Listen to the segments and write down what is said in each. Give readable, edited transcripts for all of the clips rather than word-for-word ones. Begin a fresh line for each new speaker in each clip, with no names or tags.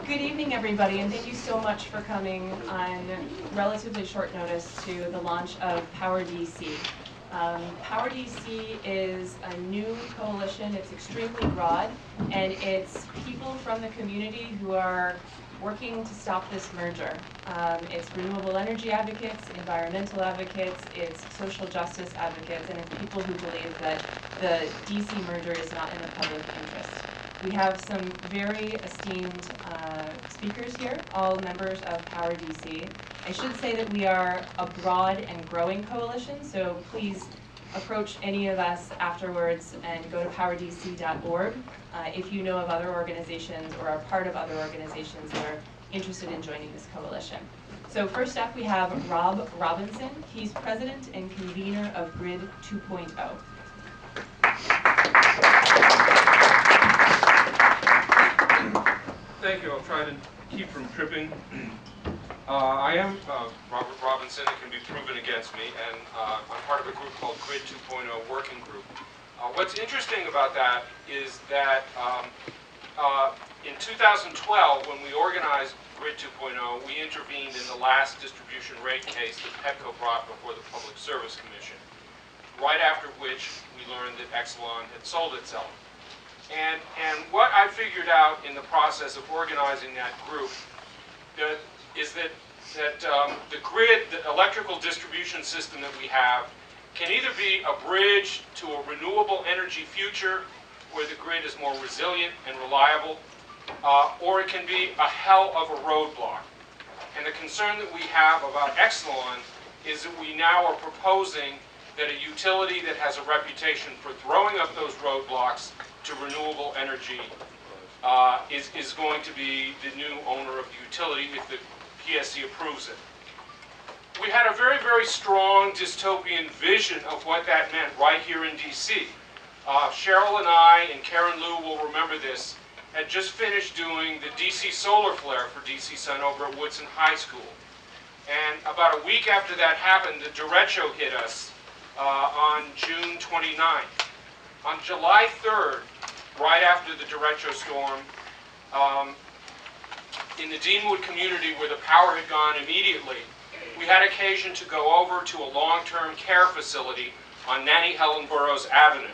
Good evening, everybody, and thank you so much for coming on relatively short notice to the launch of Power DC. Power DC is a new coalition. It's extremely broad, and it's people from the community who are working to stop this merger. It's renewable energy advocates, environmental advocates, it's social justice advocates, and it's people who believe that the DC merger is not in the public interest. We have some very esteemed speakers here, all members of Power DC. I should say that we are a broad and growing coalition, so please approach any of us afterwards and go to powerdc.org if you know of other organizations or are part of other organizations that are interested in joining this coalition. So first up we have Rob Robinson. He's president and convener of Grid 2.0.
Thank you. I'll try to keep from tripping. I am Robert Robinson. It can be proven against me, and I'm part of a group called Grid 2.0 Working Group. What's interesting about that is that in 2012, when we organized Grid 2.0, we intervened in the last distribution rate case that Pepco brought before the Public Service Commission, right after which we learned that Exelon had sold itself. And what I figured out in the process of organizing that group is that the grid, the electrical distribution system that we have, can either be a bridge to a renewable energy future where the grid is more resilient and reliable, or it can be a hell of a roadblock. And the concern that we have about Exelon is that we now are proposing that a utility that has a reputation for throwing up those roadblocks to renewable energy is going to be the new owner of the utility if the PSC approves it. We had a very, very strong dystopian vision of what that meant right here in DC. Cheryl and I and Karen Liu will remember this, had just finished doing the DC solar flare for DC Sun over at Woodson High School. And about a week after that happened, the derecho hit us on June 29th. On July 3rd, right after the derecho storm, in the Deanwood community where the power had gone immediately, we had occasion to go over to a long-term care facility on Nanny Helen Burroughs Avenue.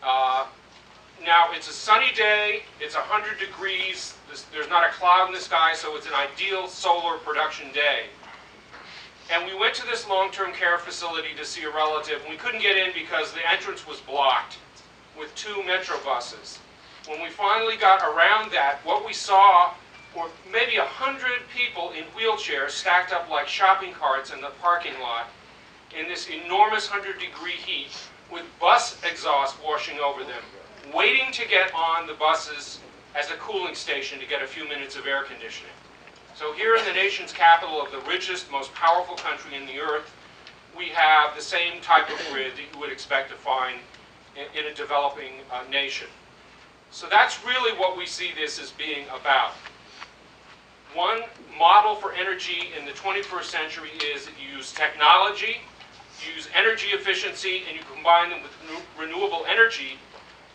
Now, it's a sunny day, it's 100 degrees, there's not a cloud in the sky, so it's an ideal solar production day. And we went to this long-term care facility to see a relative, and we couldn't get in because the entrance was blocked with 2 Metro buses. When we finally got around that, what we saw were maybe 100 people in wheelchairs stacked up like shopping carts in the parking lot in this enormous 100-degree heat with bus exhaust washing over them, waiting to get on the buses as a cooling station to get a few minutes of air conditioning. So here in the nation's capital of the richest, most powerful country in the earth, we have the same type of grid that you would expect to find in a developing nation. So that's really what we see this as being about. One model for energy in the 21st century is that you use technology, you use energy efficiency, and you combine them with renewable energy,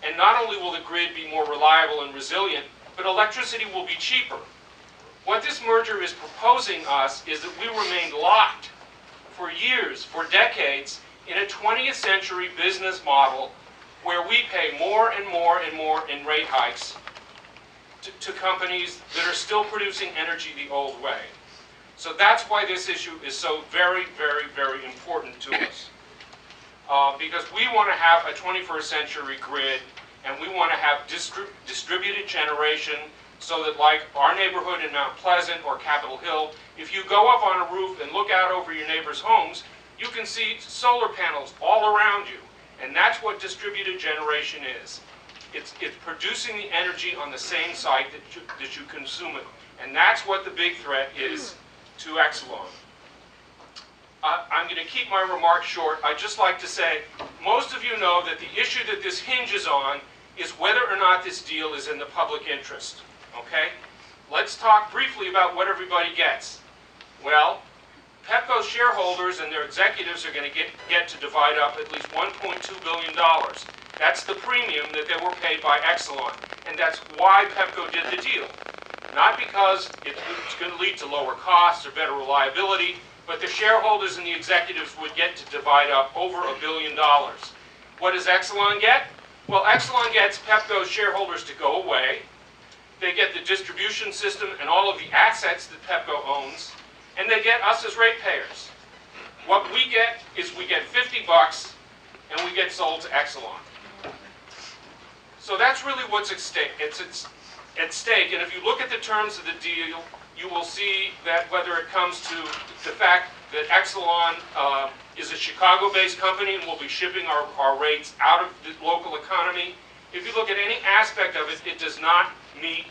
and not only will the grid be more reliable and resilient, but electricity will be cheaper. What this merger is proposing us is that we remain locked for years, for decades, in a 20th century business model where we pay more and more and more in rate hikes to companies that are still producing energy the old way. So that's why this issue is so very, very, very important to us. Because we want to have a 21st century grid, and we want to have distributed generation so that, like our neighborhood in Mount Pleasant or Capitol Hill, if you go up on a roof and look out over your neighbors' homes, you can see solar panels all around you. And that's what distributed generation is. It's producing the energy on the same site that you consume it. And that's what the big threat is to Exelon. I'm going to keep my remarks short. I'd just like to say, most of you know that the issue that this hinges on is whether or not this deal is in the public interest. Okay? Let's talk briefly about what everybody gets. Well, Pepco's shareholders and their executives are going to get to divide up at least $1.2 billion. That's the premium that they were paid by Exelon, and that's why Pepco did the deal. Not because it's going to lead to lower costs or better reliability, but the shareholders and the executives would get to divide up over $1 billion. What does Exelon get? Well, Exelon gets Pepco's shareholders to go away. They get the distribution system and all of the assets that Pepco owns, and they get us as ratepayers. What we get is we get $50 and we get sold to Exelon. So that's really what's at stake. It's at stake, and if you look at the terms of the deal, you will see that whether it comes to the fact that Exelon is a Chicago-based company and will be shipping our rates out of the local economy, if you look at any aspect of it, it does not meet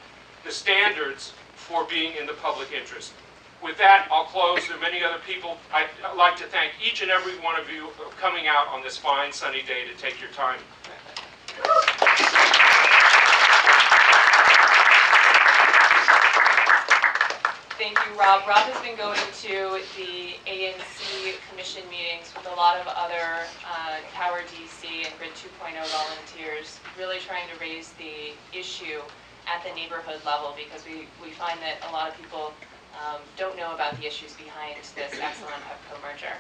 the standards for being in the public interest. With that, I'll close. There are many other people. I'd like to thank each and every one of you for coming out on this fine sunny day to take your time.
Thank you, Rob. Rob has been going to the ANC Commission meetings with a lot of other Power DC and Grid 2.0 volunteers, really trying to raise the issue at the neighborhood level, because we find that a lot of people don't know about the issues behind this Exelon-Pepco merger.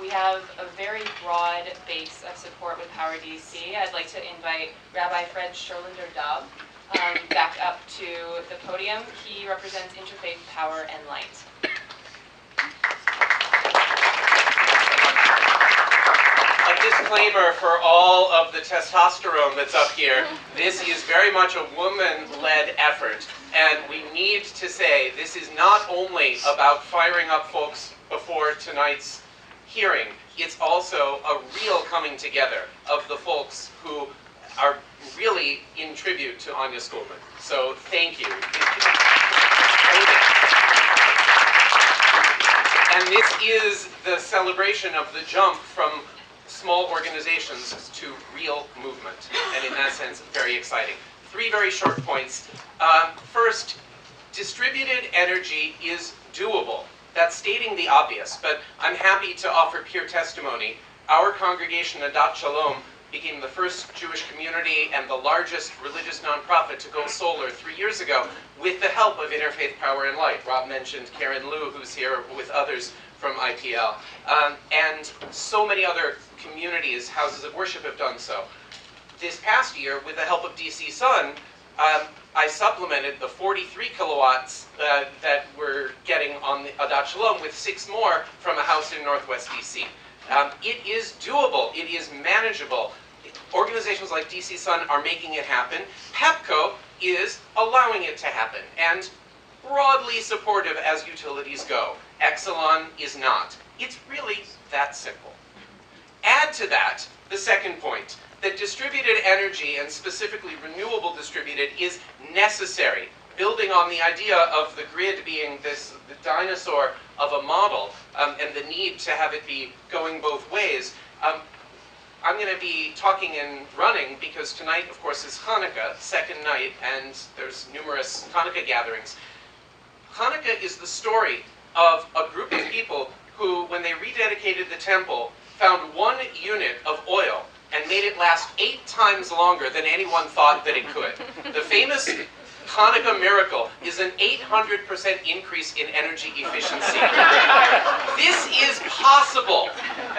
We have a very broad base of support with Power DC. I'd like to invite Rabbi Fred Scherlinger-Daub back up to the podium. He represents Interfaith Power and Light.
A disclaimer for all of the testosterone that's up here. This is very much a woman-led effort. And we need to say this is not only about firing up folks before tonight's hearing, it's also a real coming together of the folks who are really in tribute to Anya Schulman. So thank you. And this is the celebration of the jump from small organizations to real movement. And in that sense, very exciting. 3 very short points. First, distributed energy is doable. That's stating the obvious, but I'm happy to offer peer testimony. Our congregation, Adat Shalom, became the first Jewish community and the largest religious nonprofit to go solar 3 years ago with the help of Interfaith Power and Light. Rob mentioned Karen Liu, who's here with others from IPL. And so many other communities, houses of worship have done so. This past year, with the help of DC Sun, I supplemented the 43 kilowatts that we're getting on the Adat Shalom with 6 more from a house in Northwest DC. It is doable. It is manageable. Organizations like DC Sun are making it happen. Pepco is allowing it to happen and broadly supportive as utilities go. Exelon is not. It's really that simple. Add to that the second point, that distributed energy, and specifically renewable distributed, is necessary, building on the idea of the grid being the dinosaur of a model, and the need to have it be going both ways. I'm going to be talking and running because tonight, of course, is Hanukkah, second night, and there's numerous Hanukkah gatherings. Hanukkah is the story of a group of people who, when they rededicated the temple, found 1 unit of oil and made it last 8 times longer than anyone thought that it could. The famous Hanukkah miracle is an 800% increase in energy efficiency. This is possible.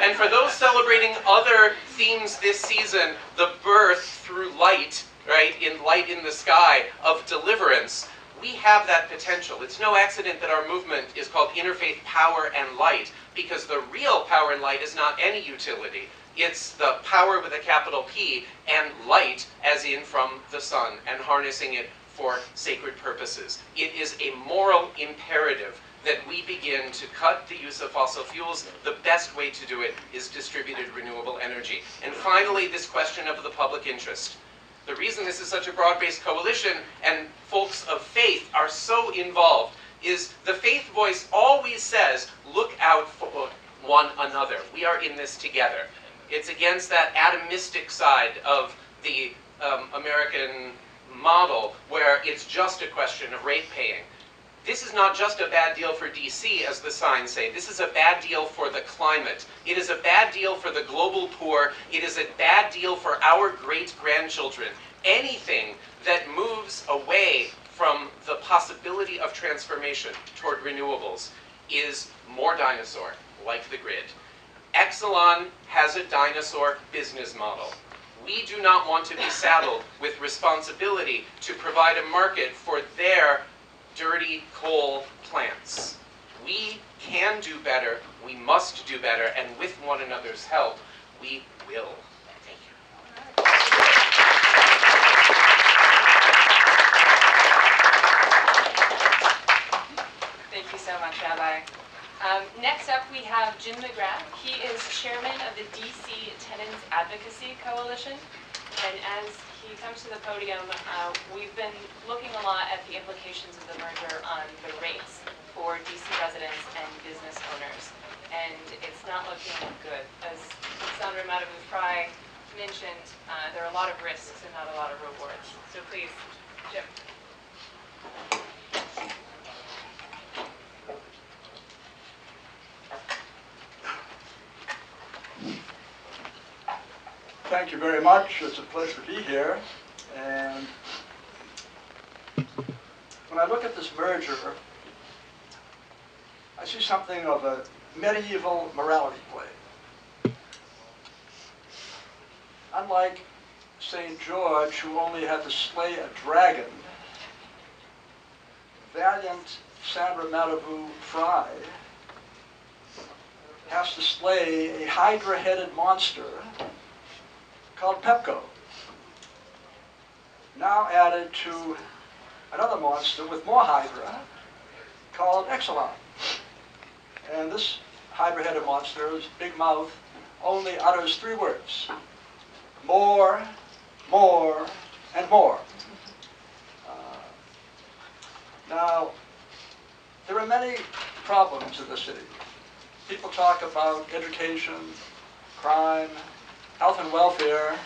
And for those celebrating other themes this season, the birth through light, right, in light in the sky, of deliverance, we have that potential. It's no accident that our movement is called Interfaith Power and Light, because the real power and light is not any utility. It's the power with a capital P and light, as in from the sun, and harnessing it for sacred purposes. It is a moral imperative that we begin to cut the use of fossil fuels. The best way to do it is distributed renewable energy. And finally, this question of the public interest. The reason this is such a broad-based coalition and folks of faith are so involved is the faith voice always says, look out for one another. We are in this together. It's against that atomistic side of the American model where it's just a question of rate paying. This is not just a bad deal for DC, as the signs say. This is a bad deal for the climate. It is a bad deal for the global poor. It is a bad deal for our great-grandchildren. Anything that moves away from the possibility of transformation toward renewables is more dinosaur, like the grid. Exelon has a dinosaur business model. We do not want to be saddled with responsibility to provide a market for their dirty coal plants. We can do better, we must do better, and with one another's help, we will. Thank you.
Thank you so much, Rabbi. Next up, we have Jim McGrath. He is chairman of the DC Tenants Advocacy Coalition. And as he comes to the podium, we've been looking a lot at the implications of the merger on the rates for DC residents and business owners. And it's not looking good. As Sandra Madhavu-Fry mentioned, there are a lot of risks and not a lot of rewards. So please, Jim.
Thank you very much. It's a pleasure to be here. And when I look at this merger, I see something of a medieval morality play. Unlike St. George, who only had to slay a dragon, valiant Sandra Madhavu-Fry has to slay a hydra-headed monster called Pepco, now added to another monster with more hydra called Exelon. And this hydra-headed monster's big mouth only utters 3 words: more, more, and more. Now, there are many problems in the city. People talk about education, crime, health and welfare,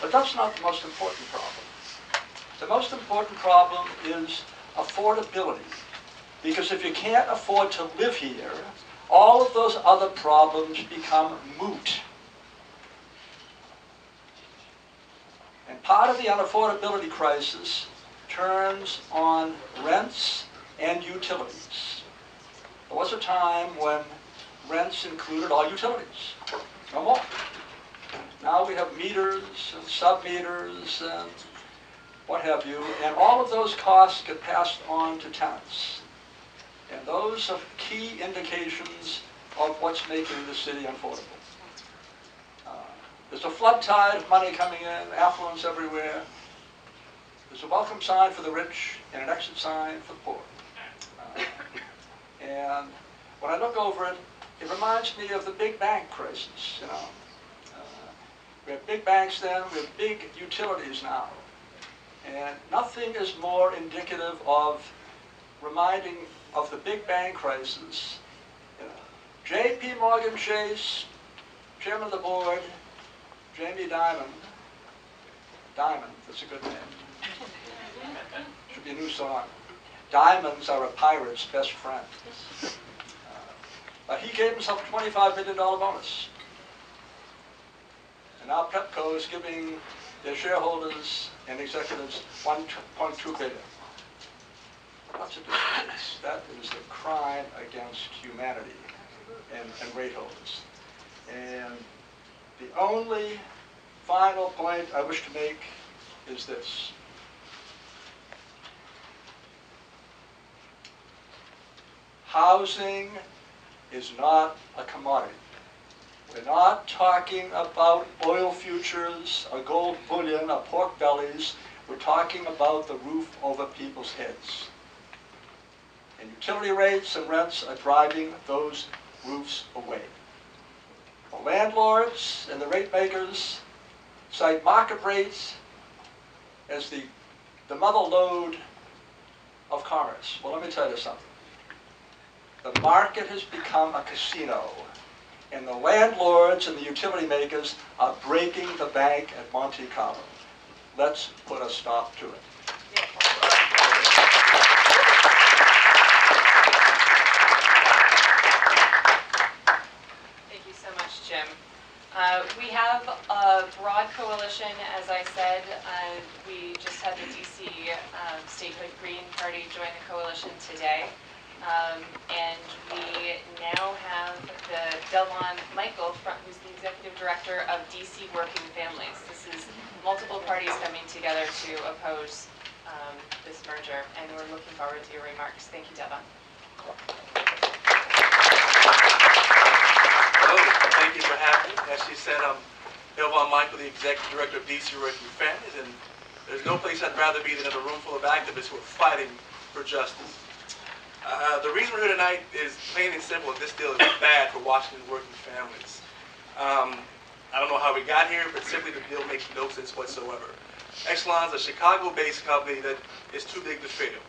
but that's not the most important problem. The most important problem is affordability, because if you can't afford to live here, all of those other problems become moot. And part of the unaffordability crisis turns on rents and utilities. There was a time when rents included all utilities. No more. Now we have meters and sub-meters and what have you, and all of those costs get passed on to tenants. And those are key indications of what's making the city unaffordable. There's a flood tide of money coming in, affluence everywhere. There's a welcome sign for the rich and an exit sign for the poor. And when I look over it, it reminds me of the big bank crisis, you know. We have big banks then, we have big utilities now. And nothing is more indicative of reminding of the big bank crisis. J.P. Morgan Chase, chairman of the board, Jamie Dimon. Diamond, that's a good name. Should be a new song. Diamonds are a pirate's best friend. He gave himself a $25 million bonus. And now Pepco is giving their shareholders and executives $1.2 billion. That's a disgrace. That is a crime against humanity and rate holders. And the only final point I wish to make is this. Housing is not a commodity. We're not talking about oil futures, or gold bullion, or pork bellies. We're talking about the roof over people's heads. And utility rates and rents are driving those roofs away. The landlords and the rate makers cite market rates as the mother lode of commerce. Well, let me tell you something. The market has become a casino, and the landlords and the utility makers are breaking the bank at Monte Carlo. Let's put a stop to it.
Thank you so much, Jim. We have a broad coalition, as I said. We just had the DC Green Party join the coalition today. And we now have Delon Michael, who's the Executive Director of DC Working Families. This is multiple parties coming together to oppose this merger, and we're looking forward to your remarks. Thank you, Delon.
Hello, thank you for having me. As she said, I'm Delon Michael, the Executive Director of DC Working Families, and there's no place I'd rather be than in a room full of activists who are fighting for justice. The reason we're here tonight is plain and simple. This deal is bad for Washington working families. I don't know how we got here, but simply the deal makes no sense whatsoever. Exelon's a Chicago-based company that is too big to fail.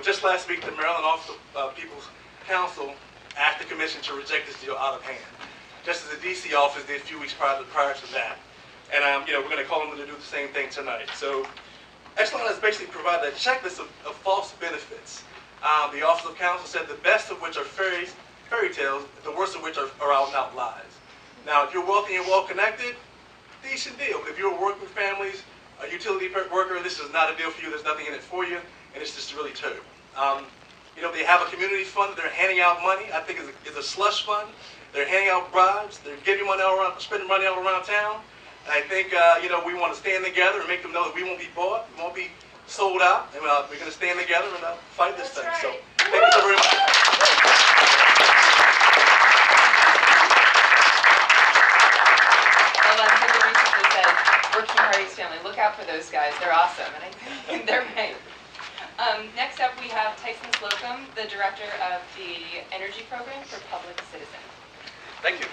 Just last week, the Maryland Office of People's Counsel asked the Commission to reject this deal out of hand, just as the DC office did a few weeks prior to that. And we're going to call them to do the same thing tonight. So Exelon has basically provided a checklist of false benefits. The Office of Counsel said the best of which are fairy tales, the worst of which are out and out lies. Now, if you're wealthy and well-connected, decent deal. But if you're a working families, a utility worker, this is not a deal for you. There's nothing in it for you, and it's just really terrible. They have a community fund that they're handing out money. I think it's a slush fund. They're handing out bribes. They're giving money all around, spending money all around town. And I think we want to stand together and make them know that we won't be bought, we won't be sold out, and we're going to stand together and fight this thing.
Right.
So thank you so very much.
Well, somebody recently said, Working Party's family, look out for those guys. They're awesome, and I think they're right. Next up, we have Tyson Slocum, the Director of the Energy Program for Public Citizen.
Thank you.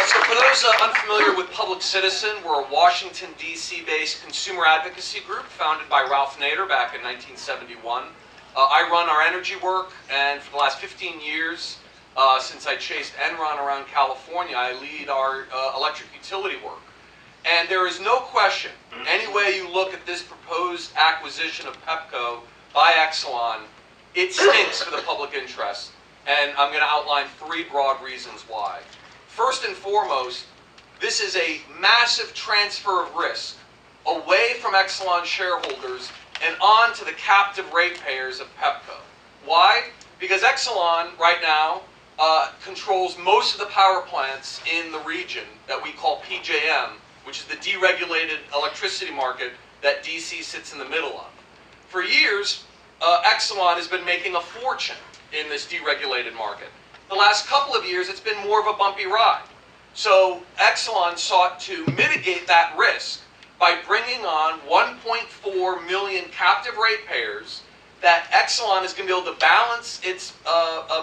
So for those unfamiliar with Public Citizen, we're a Washington, D.C.-based consumer advocacy group founded by Ralph Nader back in 1971. I run our energy work, and for the last 15 years, since I chased Enron around California, I lead our electric utility work. And there is no question, any way you look at this proposed acquisition of Pepco by Exelon, it stinks for the public interest. And I'm going to outline 3 broad reasons why. First and foremost, this is a massive transfer of risk away from Exelon shareholders and on to the captive ratepayers of Pepco. Why? Because Exelon right now controls most of the power plants in the region that we call PJM, which is the deregulated electricity market that DC sits in the middle of. For years, Exelon has been making a fortune in this deregulated market. The last couple of years, it's been more of a bumpy ride. So Exelon sought to mitigate that risk by bringing on 1.4 million captive ratepayers that Exelon is going to be able to balance its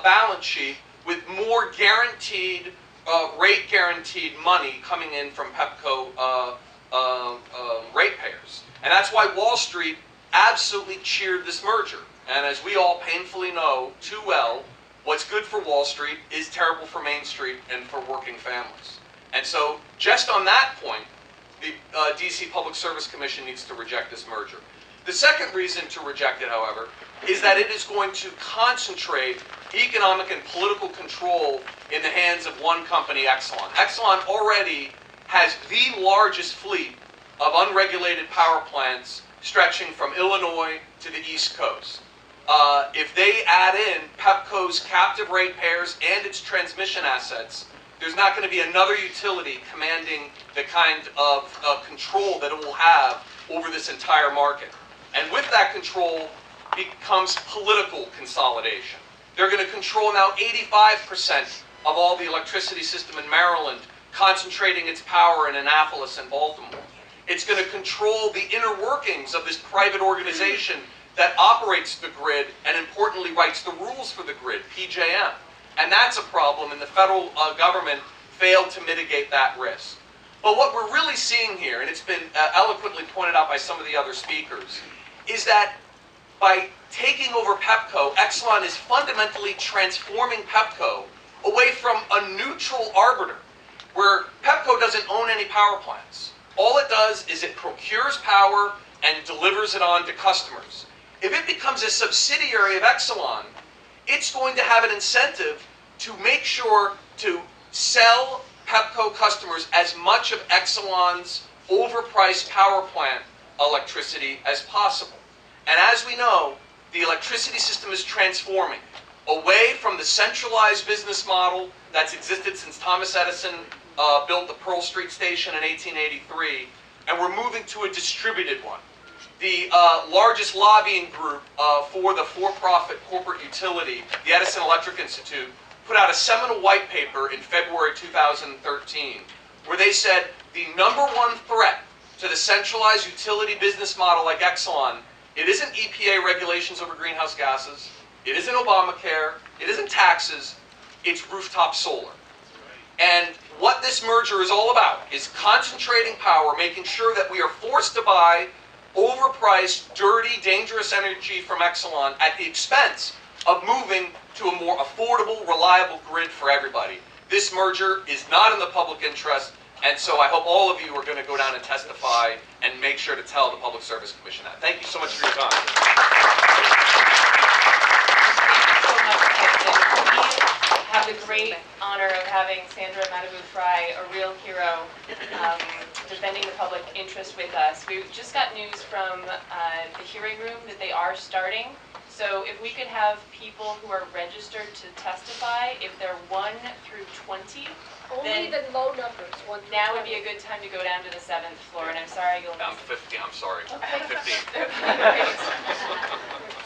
balance sheet with more guaranteed, rate-guaranteed money coming in from Pepco ratepayers. And that's why Wall Street absolutely cheered this merger. And as we all painfully know too well, what's good for Wall Street is terrible for Main Street and for working families. And so just on that point, the DC Public Service Commission needs to reject this merger. The second reason to reject it, however, is that it is going to concentrate economic and political control in the hands of one company, Exelon. Exelon already has the largest fleet of unregulated power plants stretching from Illinois to the East Coast. If they add in Pepco's captive ratepayers and its transmission assets, there's not going to be another utility commanding the kind of control that it will have over this entire market. And with that control becomes political consolidation. They're going to control now 85% of all the electricity system in Maryland, concentrating its power in Annapolis and Baltimore. It's going to control the inner workings of this private organization that operates the grid and importantly writes the rules for the grid, PJM. And that's a problem, and the federal government failed to mitigate that risk. But what we're really seeing here, and it's been eloquently pointed out by some of the other speakers, is that by taking over Pepco, Exelon is fundamentally transforming Pepco away from a neutral arbiter, where Pepco doesn't own any power plants. All it does is it procures power and delivers it on to customers. If it becomes a subsidiary of Exelon, it's going to have an incentive to make sure to sell Pepco customers as much of Exelon's overpriced power plant electricity as possible. And as we know, the electricity system is transforming away from the centralized business model that's existed since Thomas Edison built the Pearl Street Station in 1883, and we're moving to a distributed one. The largest lobbying group for the for-profit corporate utility, the Edison Electric Institute, put out a seminal white paper in February 2013, where they said the number one threat to the centralized utility business model like Exelon, it isn't EPA regulations over greenhouse gases, it isn't Obamacare, it isn't taxes, it's rooftop solar. And what this merger is all about is concentrating power, making sure that we are forced to buy overpriced, dirty, dangerous energy from Exelon at the expense of moving to a more affordable, reliable grid for everybody. This merger is not in the public interest, and so I hope all of you are going to go down and testify and make sure to tell the Public Service Commission that. Thank you so much for your time.
So much, President. We have the great honor of having Sandra Matabu-Fry, a real hero, defending the public interest with us. We just got news from the hearing room that they are starting. So if we could have people who are registered to testify, if they're 1 through 20,
Only the low numbers, 1 through
now would
20.
be a good time to go down to the 7th floor, and I'm sorry you'll
I'm
miss
50, I'm sorry. I'm 15.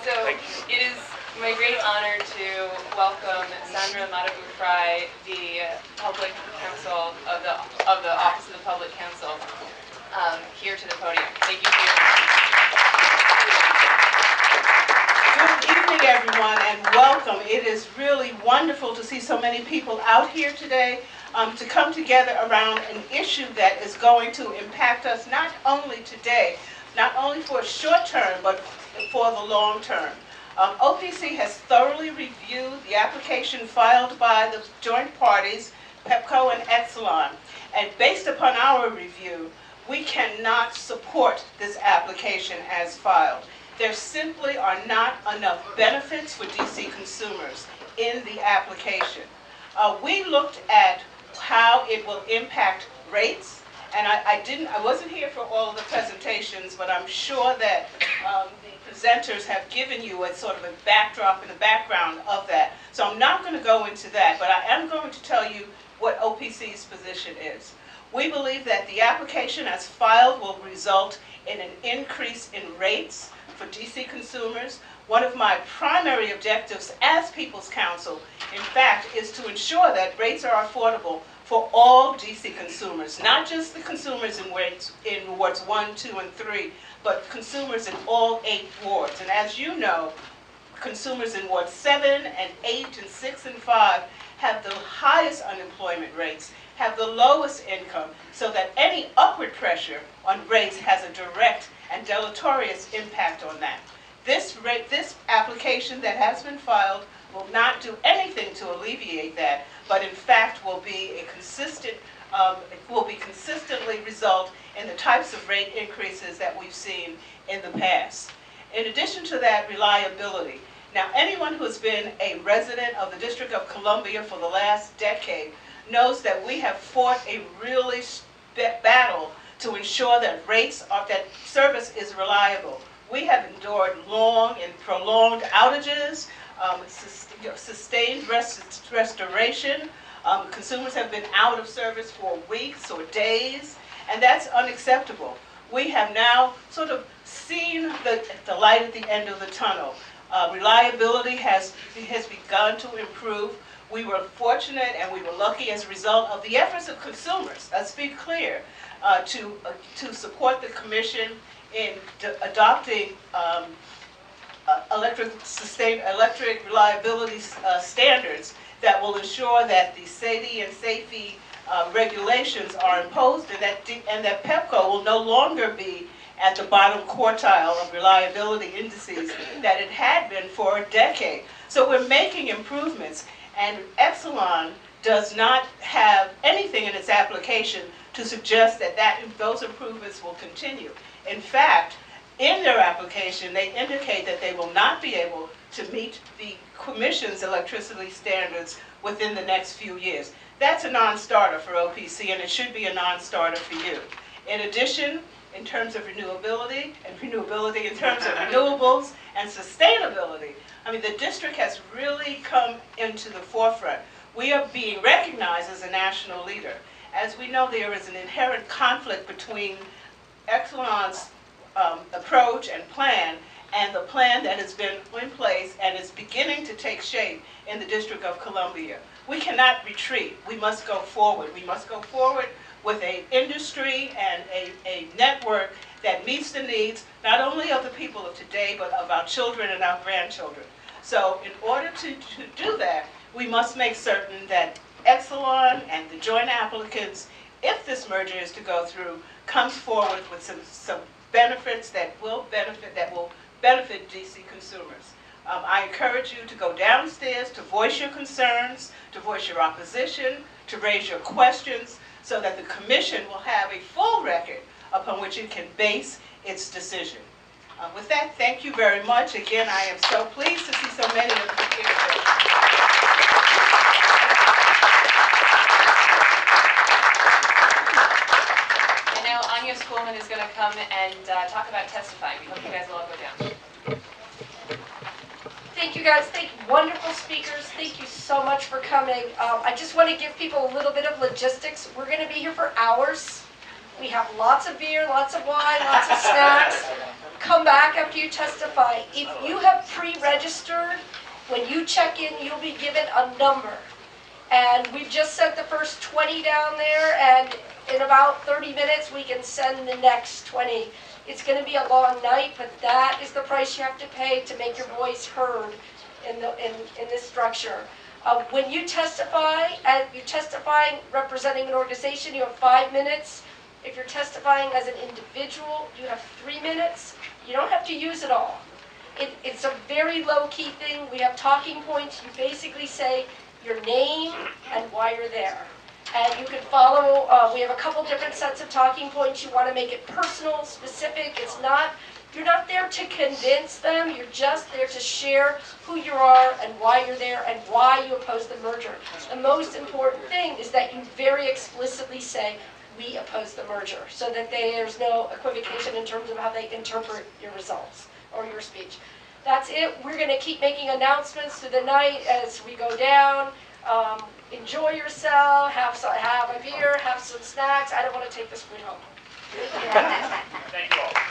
So it is my great honor to welcome Sandra Matabu-Fry, the public counsel of the Office of the Public Counsel, here to the podium. Thank you for your
Good evening, everyone, and welcome. It is really wonderful to see so many people out here today to come together around an issue that is going to impact us not only today, not only for a short term, but for the long term. OPC has thoroughly reviewed the application filed by the joint parties, PEPCO and Exelon, and based upon our review, we cannot support this application as filed. There simply are not enough benefits for DC consumers in the application. We looked at how it will impact rates, and I wasn't here for all of the presentations, but I'm sure that the presenters have given you a sort of a backdrop and a background of that. So I'm not going to go into that, but I am going to tell you what OPC's position is. We believe that the application as filed will result in an increase in rates for DC consumers. One of my primary objectives as People's Counsel, in fact, is to ensure that rates are affordable for all DC consumers, not just the consumers in wards 1, 2, and 3, but consumers in all 8 wards. And as you know, consumers in wards 7 and 8 and 6 and 5 have the highest unemployment rates, have the lowest income, so that any upward pressure on rates has a direct and deleterious impact on that. This application that has been filed will not do anything to alleviate that, but in fact will be consistently result in the types of rate increases that we've seen in the past. In addition to that, reliability. Now, anyone who has been a resident of the District of Columbia for the last decade knows that we have fought a really battle to ensure that that service is reliable. We have endured long and prolonged outages, sustained restoration. Consumers have been out of service for weeks or days, and that's unacceptable. We have now sort of seen the light at the end of the tunnel. Reliability has begun to improve. We were fortunate and we were lucky as a result of the efforts of consumers, let's be clear, to support the Commission in adopting electric reliability standards that will ensure that the SAIDI and SAIFI regulations are imposed, and that PEPCO will no longer be at the bottom quartile of reliability indices that it had been for a decade. So we're making improvements, and Exelon does not have anything in its application to suggest that those improvements will continue. In fact, in their application, they indicate that they will not be able to meet the Commission's electricity standards within the next few years. That's a non-starter for OPC, and it should be a non-starter for you. In addition, in terms of renewability, and renewability in terms of renewables and sustainability. I mean, the district has really come into the forefront. We are being recognized as a national leader. As we know, there is an inherent conflict between Exelon's approach and plan and the plan that has been in place and is beginning to take shape in the District of Columbia. We cannot retreat. We must go forward. We must go forward with an industry and a network that meets the needs not only of the people of today, but of our children and our grandchildren. So in order to do that, we must make certain that Exelon and the joint applicants, if this merger is to go through, comes forward with some benefits that will benefit DC consumers. I encourage you to go downstairs, to voice your concerns, to voice your opposition, to raise your questions, so that the commission will have a full record upon which it can base its decision. With that, thank you very much. Again, I am so pleased to see so many of you here today.
And now Anya Schoolman is going to come and talk about testifying. We hope you guys will all go down.
Thank you guys, thank you, wonderful speakers, thank you so much for coming. I just want to give people a little bit of logistics. We're going to be here for hours. We have lots of beer, lots of wine, lots of snacks. Come back after you testify. If you have pre-registered, when you check in, you'll be given a number. And we've just sent the first 20 down there, and in about 30 minutes, we can send the next 20. It's going to be a long night, but that is the price you have to pay to make your voice heard in this structure. When you testify, and you're testifying representing an organization, you have 5 minutes. If you're testifying as an individual, you have 3 minutes. You don't have to use it all. It's a very low-key thing. We have talking points. You basically say your name and why you're there. And you can follow, we have a couple different sets of talking points. You want to make it personal, specific. You're not there to convince them. You're just there to share who you are and why you're there and why you oppose the merger. The most important thing is that you very explicitly say, we oppose the merger, so that there's no equivocation in terms of how they interpret your results or your speech. That's it. We're going to keep making announcements through the night as we go down. Enjoy yourself, have a beer, have some snacks. I don't want to take this food home.
Thank you all.